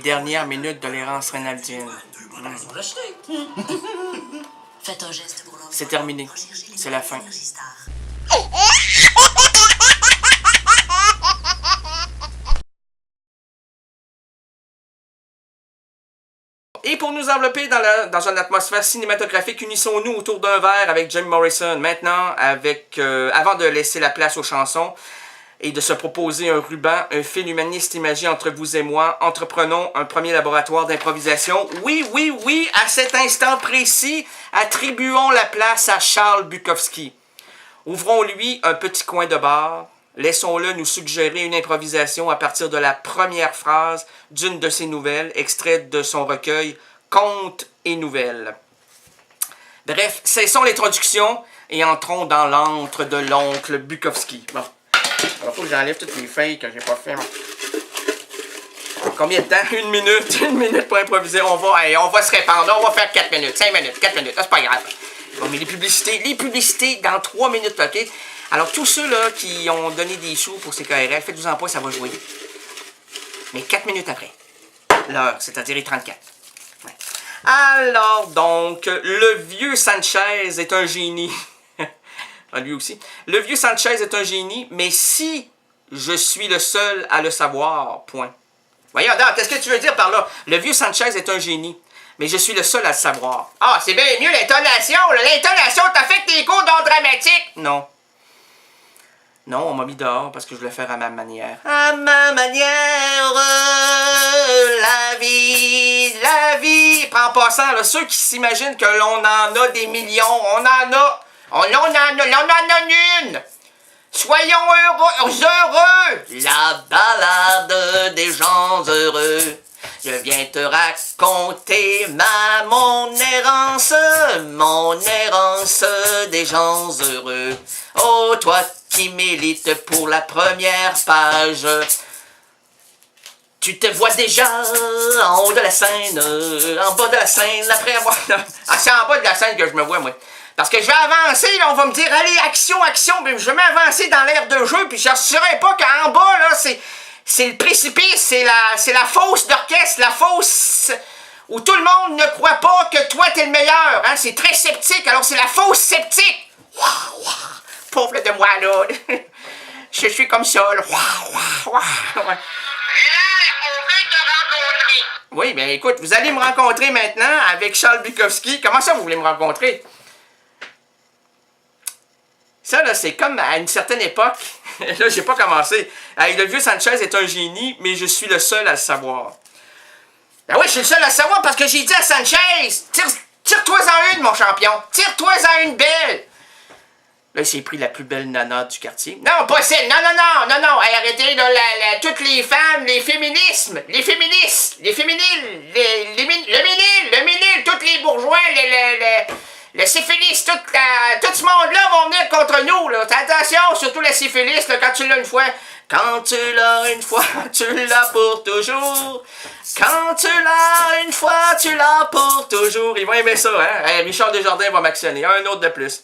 dernières minutes de l'errance rénaldienne. Faites un geste pour l'envoi. C'est terminé. C'est la fin. Et pour nous envelopper dans une atmosphère cinématographique, unissons-nous autour d'un verre avec Jim Morrison. Maintenant, avant de laisser la place aux chansons et de se proposer un ruban, un fil humaniste imagé entre vous et moi, entreprenons un premier laboratoire d'improvisation. Oui, oui, oui, à cet instant précis, attribuons la place à Charles Bukowski. Ouvrons-lui un petit coin de bar. Laissons-le nous suggérer une improvisation à partir de la première phrase d'une de ses nouvelles, extraite de son recueil Contes et nouvelles. Bref, cessons l'introduction et entrons dans l'antre de l'oncle Bukowski. Bon, alors faut que j'enlève toutes les feuilles que j'ai pas fait. Combien de temps? Une minute pour improviser. On va se répandre. On va faire 4 minutes, 5 minutes, 4 minutes. C'est pas grave. Bon, mais les publicités dans 3 minutes, ok? Alors, tous ceux-là qui ont donné des sous pour ces KRL, faites-vous-en pas, ça va jouer. Mais 4 minutes après. L'heure, c'est-à-dire les 34. Ouais. Alors, donc, le vieux Sanchez est un génie. Lui aussi. Le vieux Sanchez est un génie, mais si je suis le seul à le savoir, point. Voyons, qu'est-ce que tu veux dire par là? Le vieux Sanchez est un génie, mais je suis le seul à le savoir. Ah, c'est bien mieux l'intonation. L'intonation, t'as fait tes cours d'art dramatique? Non. Non, on m'a mis dehors parce que je voulais faire à ma manière. À ma manière, la vie. En passant, là, ceux qui s'imaginent que l'on en a des millions, on en a une. Soyons heureux. La balade des gens heureux. Je viens te raconter mon errance des gens heureux. Oh, toi qui milites pour la première page, tu te vois déjà en haut de la scène, en bas de la scène, après avoir... Ah, c'est en bas de la scène que je me vois, moi. Parce que je vais avancer, là, on va me dire, allez, action, mais je vais m'avancer dans l'air de jeu, puis je ne saurais pas qu'en bas, là, c'est le précipice, c'est la fosse d'orchestre, la fosse où tout le monde ne croit pas que toi, t'es le meilleur, hein, c'est très sceptique, alors c'est la fosse sceptique. Pauvre de moi, là. Je suis comme ça, là. Oui, bien écoute, vous allez me rencontrer maintenant avec Charles Bukowski. Comment ça, vous voulez me rencontrer? Ça, là, c'est comme à une certaine époque. Là, j'ai pas commencé. Le vieux Sanchez est un génie, mais je suis le seul à le savoir. Ben oui, je suis le seul à le savoir parce que j'ai dit à Sanchez, tire-toi-en une, mon champion. Tire-toi-en une belle. Là, il s'est pris la plus belle nana du quartier. Non, pas celle. Non. Hey, arrêtez, là, toutes les femmes, les féminismes, les féministes, les féminiles, le minil, tous les bourgeois, le syphilis, tout ce monde-là vont venir contre nous, là. Attention, surtout la syphilis, là, quand tu l'as une fois. Quand tu l'as une fois, tu l'as pour toujours. Quand tu l'as une fois, tu l'as pour toujours. Ils vont aimer ça, hein? Hey, Richard Desjardins va m'actionner. Un autre de plus.